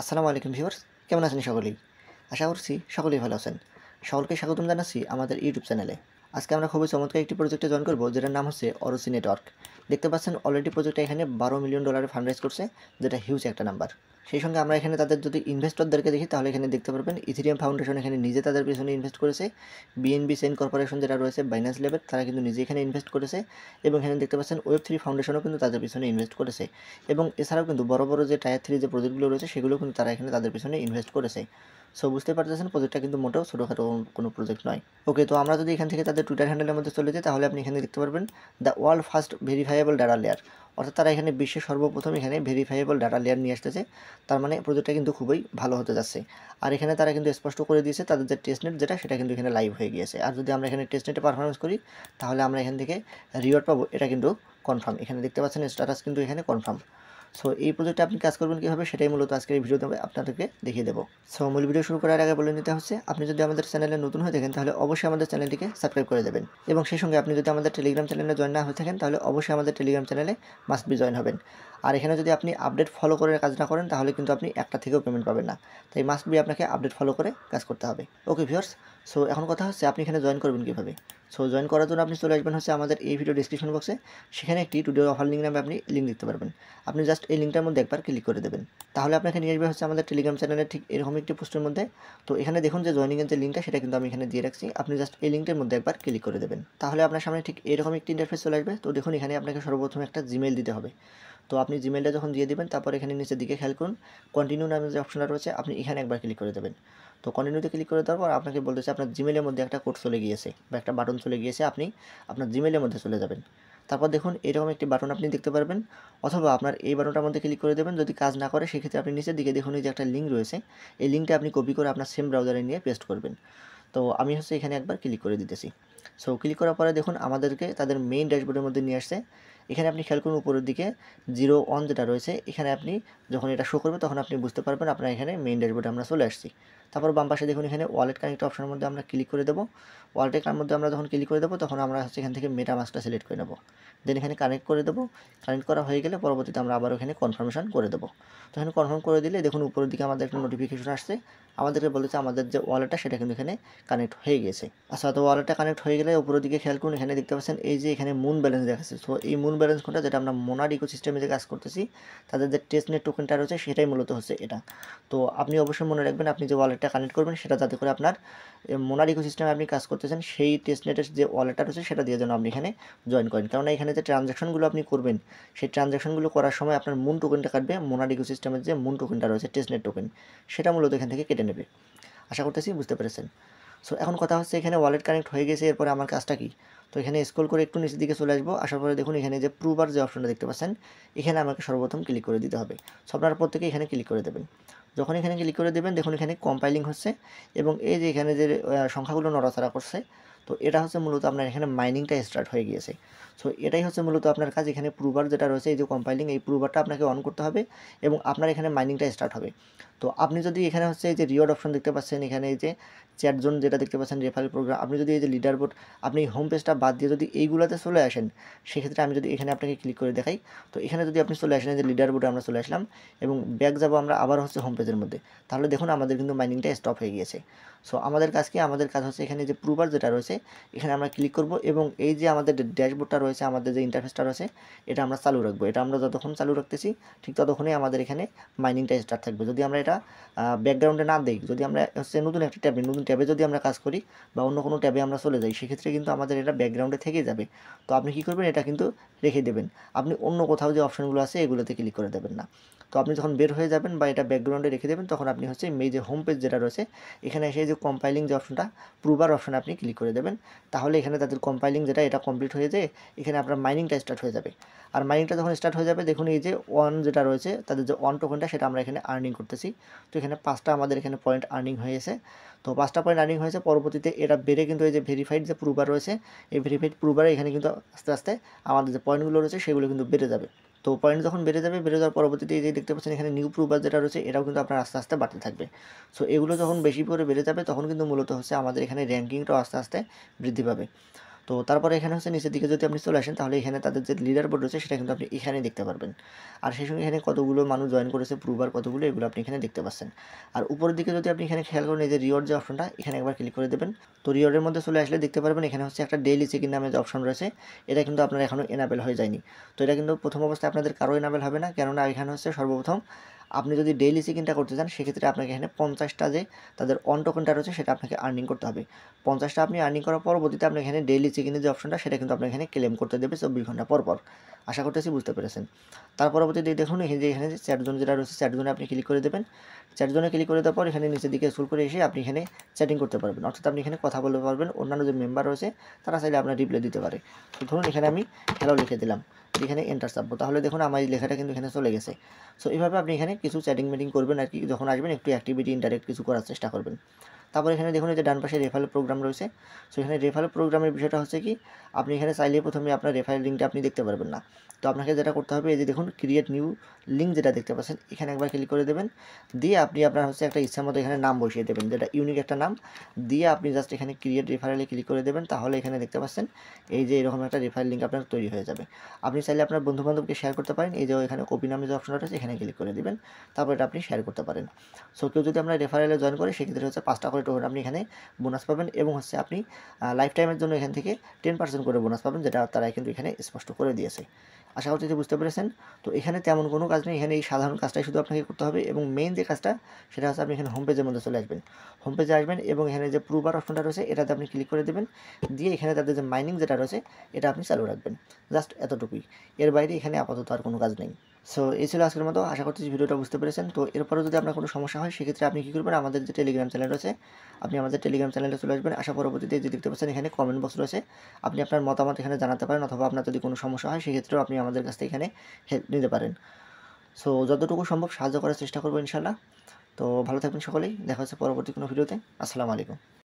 আসসালামু আলাইকুম ভিউয়ার্স, কেমন আছেন সকলেই? আশা করছি সকলেই ভালো আছেন। সকলকে স্বাগতম জানাচ্ছি আমাদের ইউটিউব চ্যানেলে। আজকে আমরা খুবই চমৎকার একটি প্রজেক্টে জয়েন করব, যেটার নাম হচ্ছে অরুচি নেটওয়ার্ক। দেখতে পাচ্ছেন অলরেডি প্রজেক্টটা এখানে $12 মিলিয়ন ফান্ড রাইজ করছে, যেটা হিউজ একটা নাম্বার। সেই সঙ্গে আমরা এখানে তাদের যদি ইনভেস্টরদেরকে দেখি, তাহলে এখানে দেখতে পারবেন ইথেরিয়াম ফাউন্ডেশন এখানে নিজে তাদের পিছনে ইনভেস্ট করেছে। বিএনবি চেইন কর্পোরেশন যেটা রয়েছে বাইন্যান্স লেভেল, তারা কিন্তু নিজে এখানে ইনভেস্ট করেছে। এবং এখানে দেখতে পাচ্ছেন ওয়েব3 ফাউন্ডেশনও কিন্তু তাদের পিছনে ইনভেস্ট করেছে। এবং এছাড়াও কিন্তু বড় বড় যে টায়ার 3 যে প্রজেক্টগুলো রয়েছে, সেগুলো কিন্তু তারা এখানে তাদের পিছনে ইনভেস্ট করেছে। সো বুঝতে পারতেছেন প্রজেক্টটা কিন্তু মোটেও ছোটোখাটো কোনো প্রজেক্ট নয়। ওকে, তো আমরা যদি এখান থেকে তাদের টুইটার হ্যান্ডেলের মধ্যে চলে যাই, তাহলে আপনি এখানে দেখতে পারবেন the world first verifiable data layer. অর্থাৎ তারা এখানে বিশ্বের সর্বপ্রথম এখানে ভেরিফাইয়েবল ডাটা লেয়ার নিয়ে আসতেছে। তার মানে প্রজেক্টটা কিন্তু খুবই ভালো হতে যাচ্ছে। আর এখানে তারা কিন্তু স্পষ্ট করে দিয়েছে তাদের যে টেস্টনেট যেটা, সেটা কিন্তু এখানে লাইভ হয়ে গিয়েছে। আর যদি আমরা এখানে টেস্টনেটে পারফরমেন্স করি, তাহলে আমরা এখান থেকে রিওয়ার্ড পাবো, এটা কিন্তু কনফার্ম। এখানে দেখতে পাচ্ছেন স্ট্যাটাস কিন্তু এখানে কনফার্ম। সো এই প্রজেক্টে আপনি কাজ করবেন কীভাবে, সেটাই মূলত আজকের এই ভিডিওতে আপনাদেরকে দেখিয়ে দেবো। সো মূল ভিডিও শুরু করার আগে বলে নিতে হচ্ছে, আপনি যদি আমাদের চ্যানেলে নতুন হয়ে থাকেন, তাহলে অবশ্যই আমাদের চ্যানেলটিকে সাবস্ক্রাইব করে দেবেন। এবং সেই সঙ্গে আপনি যদি আমাদের টেলিগ্রাম চ্যানেলে জয়েন না হয়ে থাকেন, তাহলে অবশ্যই আমাদের টেলিগ্রাম চ্যানেলে মাস্ট বি জয়েন হবেন। আর এখানে যদি আপনি আপডেট ফলো করে কাজ না করেন, তাহলে কিন্তু আপনি একটা থেকেও পেমেন্ট পাবেন না। তাই মাস্ট বি আপনাকে আপডেট ফলো করে কাজ করতে হবে। ওকে ভিউয়ার্স, সো এখন কথা হচ্ছে আপনি এখানে জয়েন করবেন কীভাবে। সো জয়েন করার জন্য আপনি চলে আসবেন হচ্ছে আমাদের এই ভিডিও ডিসক্রিপশন বক্সে। সেখানে একটি টুডে অফার লিঙ্ক নামে আপনি লিঙ্ক দেখতে পারবেন। আপনি জাস্ট এই লিঙ্কটার মধ্যে একবার ক্লিক করে দেবেন, তাহলে আপনাকে নিয়ে আসবে হচ্ছে আমাদের টেলিগ্রাম চ্যানেলের ঠিক এরকম একটি পোস্টের মধ্যে। তো এখানে দেখুন যে জয়েনিংয়ের যে লিঙ্কটা, সেটা কিন্তু আমি এখানে দিয়ে রাখছি। আপনি জাস্ট এই লিঙ্কের মধ্যে একবার ক্লিক করে দেবেন, তাহলে আপনার সামনে ঠিক এরকম একটি ইন্টারফেস চলে আসবে। তো দেখুন এখানে আপনাকে সর্বপ্রথম একটা জিমেইল দিতে হবে। তো আপনি জিমেইলটা যখন দিয়ে দেবেন, তারপর এখানে নিচের দিকে খেয়াল করুন কন্টিনিউ নামের যে অপশনটা রয়েছে, আপনি এখানে একবার ক্লিক করে দেবেন। তো কন্টিনিউতে ক্লিক করে দেওয়ার পর আপনাকে বলতেছে আপনার জিমেইলের মধ্যে একটা কোড চলে গিয়েছে বা একটা বাটন চলে গিয়েছে, আপনি আপনার জিমেইলের মধ্যে চলে যাবেন। তারপর দেখুন এরকম একটি বাটন আপনি দেখতে পারবেন, অথবা আপনার এই বাটনটার মধ্যে ক্লিক করে দেবেন। যদি কাজ না করে, সেক্ষেত্রে আপনি নিচের দিকে দেখুন এই যে একটা লিঙ্ক রয়েছে, এই লিঙ্কটা আপনি কপি করে আপনার সেম ব্রাউজারে নিয়ে পেস্ট করবেন। তো আমি হচ্ছে এখানে একবার ক্লিক করে দিতেছি। সো ক্লিক করার পরে দেখুন আমাদেরকে তাদের মেইন ড্যাশবোর্ডের মধ্যে নিয়ে আসছে। এখানে আপনি খেয়াল করুন উপরের দিকে 01 যেটা রয়েছে, এখানে আপনি যখন এটা শো করবে, তখন আপনি বুঝতে পারবেন আপনার এখানে মেইন ড্যাশবোর্ডে আমরা চলে আসছি। তারপর বাম পাশে দেখুন এখানে ওয়ালেট কানেক্ট অপশনের মধ্যে আমরা ক্লিক করে দেবো। ওয়ালেটের মধ্যে আমরা যখন ক্লিক করে দেবো, তখন আমরা হচ্ছে এখান থেকে মেটামাস্কটা সিলেক্ট করে নেব। দেন এখানে কানেক্ট করে দেবো। কানেক্ট করা হয়ে গেলে পরবর্তীতে আমরা আবার এখানে কনফার্মেশন করে দেবো। তো এখানে কনফার্ম করে দিলে দেখুন উপরের দিকে আমাদের একটা নোটিফিকেশন আসছে, আমাদেরকে বলেছে আমাদের যে ওয়ালেটটা, সেটা কিন্তু এখানে কানেক্ট হয়ে গেছে। আচ্ছা, তো ওয়ালেটটা কানেক্ট হয়ে গেলে উপরের দিকে খেয়াল করুন, এখানে দেখতে পাচ্ছেন এই যে এখানে মুন ব্যালেন্স দেখাচ্ছে। সো এই মুন ব্যালেন্স কোনটা, যেটা আমরা মোনাড ইকোসিস্টেমে যে কাজ করতেছি, তাদের যে টেস্টনেট টোকেনটা রয়েছে, সেটাই মূলত হচ্ছে এটা। তো আপনি অবশ্যই মনে রাখবেন, আপনি যে ওয়ালেটটা কানেক্ট করবেন, সেটা যাতে করে আপনার মোনাড ইকোসিস্টেমে আপনি কাজ করতেছেন, সেই টেস্টনেটের যে ওয়ালেটটা রয়েছে, সেটা দিয়ে যেন আপনি এখানে জয়েন করেন। কারণ এখানে যে ট্রানজ্যাকশনগুলো আপনি করবেন, সেই ট্রানজ্যাকশনগুলো করার সময় আপনার মুন টোকেনটা কাটবে। মোনাড ইকোসিস্টেমের যে মুন টোকেনটা রয়েছে, টেস্টনেট টোকেন, সেটা মূলত এখান থেকে কেটে নেবে। আশা করতেছি বুঝতে পেরেছেন। সো এখন কথা হচ্ছে এখানে ওয়ালেট কানেক্ট হয়ে গেছে, এরপরে আমার কাজটা কি। তো এখানে স্ক্রল করে একটু নিচের দিকে চলে আসবো। আসার পরে দেখুন এখানে যে প্রুভার যে অপশনটা দেখতে পাচ্ছেন, এখানে আমাকে সর্বপ্রথম ক্লিক করে দিতে হবে। সো আপনারা প্রত্যেকে এখানে ক্লিক করে দেবেন। যখন এখানে ক্লিক করে দেবেন, দেখুন এখানে কম্পাইলিং হচ্ছে, এবং এই যে এখানে যে সংখ্যাগুলো নড়াচড়া করছে, তো এটা হচ্ছে মূলত আপনার এখানে মাইনিংটা স্টার্ট হয়ে গিয়েছে। সো এটাই হচ্ছে মূলত আপনার কাজ। এখানে প্রুভার যেটা রয়েছে, এই যে কম্পাইলিং, এই প্রুভারটা আপনাকে অন করতে হবে, এবং আপনার এখানে মাইনিংটা স্টার্ট হবে। তো আপনি যদি এখানে হচ্ছে এই যে রিওয়ার্ড অপশন দেখতে পাচ্ছেন, এখানে এই যে চ্যাট জোন যেটা দেখতে পাচ্ছেন, রেফারেল প্রোগ্রাম, আপনি যদি এই যে লিডার বোর্ড, আপনি হোম পেজটা বাদ দিয়ে যদি এইগুলোতে চলে আসেন, সেক্ষেত্রে আমি যদি এখানে আপনাকে ক্লিক করে দেখাই, তো এখানে যদি আপনি চলে আসেন, এই যে লিডার বোর্ডে আমরা চলে আসলাম, এবং ব্যাক যাবো আমরা আবার হচ্ছে হোম পেজের মধ্যে, তাহলে দেখুন আমাদের কিন্তু মাইনিংটা স্টপ হয়ে গিয়েছে। সো আমাদের কাজ কি, আমাদের কাজ হচ্ছে এখানে যে প্রুভার যেটা রয়েছে, এখানে আমরা ক্লিক করব, এবং এই যে আমাদের ড্যাশবোর্ডটা রয়েছে, আমাদের যে ইন্টারফেসটা রয়েছে, এটা আমরা চালু রাখবো। এটা আমরা যতক্ষণ চালু রাখতেছি, ঠিক ততক্ষণই আমাদের এখানে মাইনিংটা স্টার্ট থাকবে। যদি আমরা এটা ব্যাকগ্রাউন্ডে না দিই, যদি আমরা হচ্ছে নতুন ট্যাবে যদি আমরা কাজ করি, বা অন্য কোনো ট্যাবে আমরা চলে যাই, সেক্ষেত্রে কিন্তু আমাদের এটা ব্যাকগ্রাউন্ডে থেকে যাবে। তো আপনি কী করবেন, এটা কিন্তু রেখে দেবেন। আপনি অন্য কোথাও যে অপশনগুলো আছে, এগুলোতে ক্লিক করে দেবেন না। তো আপনি যখন বের হয়ে যাবেন বা এটা ব্যাকগ্রাউন্ডে রেখে দেবেন, তখন আপনি হচ্ছে এই যে হোম পেজ যেটা রয়েছে, এখানে এসে যে কম্পাইলিং যে অপশনটা, প্রুভার অপশনে আপনি ক্লিক করে দেবেন। তাহলে এখানে তাদের কম্পাইলিং যেটা, এটা কমপ্লিট হয়ে যায়, এখানে আপনার মাইনিংটা স্টার্ট হয়ে যাবে। আর মাইনিংটা যখন স্টার্ট হয়ে যাবে, দেখুন এই যে ওয়ান যেটা রয়েছে, তাদের যে ওয়ান টোকেনটা, সেটা আমরা এখানে আর্নিং করতেছি। তো এখানে 5টা আমাদের এখানে পয়েন্ট আর্নিং হয়েছে। তো 5টা পয়েন্ট আর্নিং হয়েছে, পরবর্তীতে এটা বেড়ে কিন্তু এই যে ভেরিফাইড যে প্রুভার রয়েছে, এই ভেরিফাইড প্রুভারে এখানে কিন্তু আস্তে আস্তে আমাদের যে পয়েন্টগুলো রয়েছে, সেগুলো কিন্তু বেড়ে যাবে। তো পয়েন্ট যখন বেড়ে যাবে, বেড়ে যাওয়ার পরবর্তীতে এই যে দেখতে পাচ্ছেন এখানে নিউ প্রুভার যেটা রয়েছে, এটাও কিন্তু আপনার আস্তে আস্তে বাড়তে থাকবে। সো এগুলো যখন বেশি করে বেড়ে যাবে, তখন কিন্তু মূলত হচ্ছে আমাদের এখানে র্যাঙ্কিংটাও আস্তে আস্তে বৃদ্ধি পাবে। তো তো তারপরে এখানে হচ্ছে নিচের দিকে যদি আপনি চলে আসেন তাহলে এখানে তাদের যে লিডার বোর্ড রয়েছে সেটা কিন্তু আপনি এখানেই দেখতে পারবেন। আর সেই সঙ্গে এখানে কতগুলো মানুষ জয়েন করেছে, প্রুভার কতগুলো, এগুলো আপনি এখানে দেখতে পাচ্ছেন। আর উপরের দিকে যদি আপনি এখানে খেয়াল করেন এই যে রিওয়ার্ড যে অপশনটা, এখানে একবার ক্লিক করে দেবেন। তো রিওয়ার্ডের মধ্যে চলে আসলে দেখতে পারবেন এখানে হচ্ছে একটা ডেইলি চেক-ইন নামে যে অপশন রয়েছে, এটা কিন্তু আপনার এখনও এনাবেল হয়ে যায়নি। তো এটা কিন্তু প্রথম অবস্থায় আপনাদের কারো এনাবেল হবে না, কেননা এখানে হচ্ছে সর্বপ্রথম আপনি যদি ডেইলি চেক-ইনটা করতে চান সেক্ষেত্রে আপনাকে এখানে 50টা যে তাদের অন টোকেনটা রয়েছে সেটা আপনাকে আর্নিং করতে হবে। 50টা আপনি আর্নিং করার পরবর্তীতে আপনি এখানে ডেইলি চেক-ইনের যে অপশনটা সেটা কিন্তু আপনার এখানে ক্লেম করতে দেবে 24 ঘন্টা পর পর। আশা করতেছি বুঝতে পেরেছেন। তার পরবর্তীতে দেখুন এখানে যে চ্যাট জোন যেটা রয়েছে, চ্যাট জোনে আপনি ক্লিক করে দেবেন। চ্যাট জোনে ক্লিক করে দেওয়ার পর এখানে নিচের দিকে স্ক্রল করে এসে আপনি এখানে চ্যাটিং করতে পারবেন, অর্থাৎ আপনি এখানে কথা বলতে পারবেন। অন্যান্য যে মেম্বার রয়েছে তারা চাইলে আপনার রিপ্লাই দিতে পারে। তো ধরুন এখানে আমি হ্যালো লিখে দিলাম, এখানে এন্টার চাপবো, তাহলে দেখুন আমার এই লেখাটা কিন্তু এখানে চলে গেছে। সো এইভাবে আপনি এখানে কিছু চ্যাটিং মিটিং করবেন আর কি, যখন আসবেন একটু অ্যাক্টিভিটি ইন্টারেক্ট কিছু করার চেষ্টা করবেন। তারপর এখানে দেখুন এই যে ডান পাশে রেফারেল প্রোগ্রাম রয়েছে। সো এখানে রেফারেল প্রোগ্রামের বিষয়টা হচ্ছে কি, আপনি এখানে চাইলে প্রথমে আপনার রেফারেল লিঙ্কটা আপনি দেখতে পারবেন না। তো আপনাকে যেটা করতে হবে, এই যে দেখুন ক্রিয়েট নিউ লিঙ্ক যেটা দেখতে পাচ্ছেন, এখানে একবার ক্লিক করে দেবেন। দিয়ে আপনি আপনার হচ্ছে একটা ইচ্ছা মতো এখানে নাম বসিয়ে দেবেন, যেটা ইউনিক একটা নাম দিয়ে আপনি জাস্ট এখানে ক্রিয়েট রেফারেলে ক্লিক করে দেবেন। তাহলে এখানে দেখতে পাচ্ছেন এই যে এরকম একটা রেফারেল লিঙ্ক আপনার তৈরি হয়ে যাবে। আপনি চাইলে আপনার বন্ধুবান্ধবকে শেয়ার করতে পারেন, এই যে এখানে কপি নামে যে অপশনটা আছে এখানে ক্লিক করে দেবেন, তারপর এটা আপনি শেয়ার করতে পারেন। সো কেউ যদি আপনার রেফারেলে জয়েন করে সেক্ষেত্রে হচ্ছে 5টা করে টোকেন আপনি এখানে বোনাস পাবেন, এবং হচ্ছে আপনি লাইফ টাইমের জন্য এখান থেকে 10% করে বোনাস পাবেন, যেটা তারা কিন্তু এখানে স্পষ্ট করে দিয়েছে। আশা করছি যে বুঝতে পেরেছেন। তো এখানে তেমন কোনো কাজ নেই, এখানে এই সাধারণ কাজটাই শুধু আপনাকে করতে হবে, এবং মেইন যে কাজটা সেটা হচ্ছে আপনি এখানে হোম পেজের মধ্যে চলে আসবেন। হোম পেজে আসবেন এবং এখানে যে প্রুভার অপশনটা রয়েছে এটাতে আপনি ক্লিক করে দেবেন। দিয়ে এখানে তাদের যে মাইনিং যেটা রয়েছে এটা আপনি চালু রাখবেন, জাস্ট এতটুকুই। এর বাইরে এখানে আপাতত আর কোনো কাজ নেই। সো এই ছিল আজকের মতো, আশা করছি ভিডিওটা বুঝতে পেরেছেন। তো এরপরে যদি আপনার কোনো সমস্যা হয় সেক্ষেত্রে আপনি কী করবেন, আমাদের যে টেলিগ্রাম চ্যানেল রয়েছে আপনি আমাদের টেলিগ্রাম চ্যানেলে চলে আসবেন। আসা পরবর্তীতে যে দেখতে পাচ্ছেন এখানে কমেন্ট বক্স রয়েছে, আপনি আপনার মতামত এখানে জানাতে পারেন, অথবা আপনার যদি কোনো সমস্যা হয় সেক্ষেত্রেও আপনি আমাদের কাছ থেকে এখানে হেল্প নিতে পারেন। সো যতটুকু সম্ভব সাহায্য করার চেষ্টা করবো ইনশাল্লাহ। তো ভালো থাকবেন সকলেই, দেখা হচ্ছে পরবর্তী কোনো ভিডিওতে। আসসালামু আলাইকুম।